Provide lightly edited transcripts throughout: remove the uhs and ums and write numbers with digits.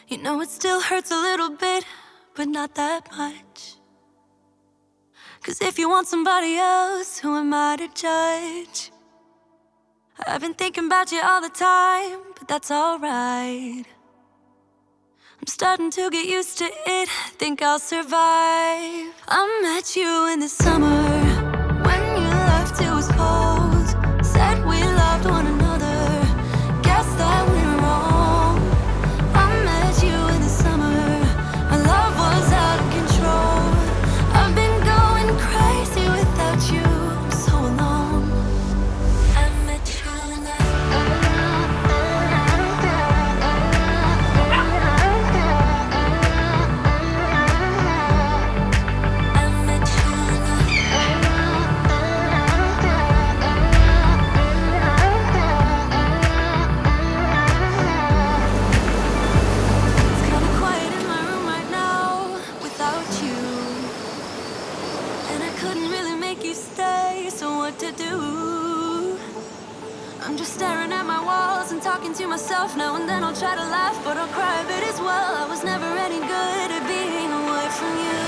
You know it still hurts a little bit, but not that much. 'Cause if you want somebody else, who am I to judge? I've been thinking about you all the time, but that's alright. I'm starting to get used to it, think I'll survive. I met you in the summer, when you left it was cold. Said we loved one another, guess that we were wrong. I met you in the summer, my love was out of control. I've been going crazy without you, I'm so alone. I met you in the staring at my walls and talking to myself. Now and then I'll try to laugh, but I'll cry a bit as well. I was never any good at being away from you.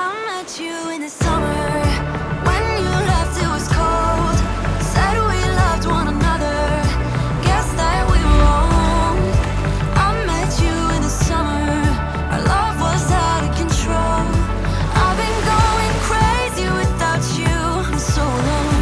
I met you in the summer, when you left it was cold. Said we loved one another, guess that we were wrong. I met you in the summer, our love was out of control. I've been going crazy without you, I'm so alone.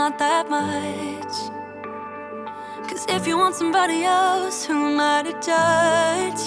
Not that much. 'Cause if you want somebody else, who am I to judge?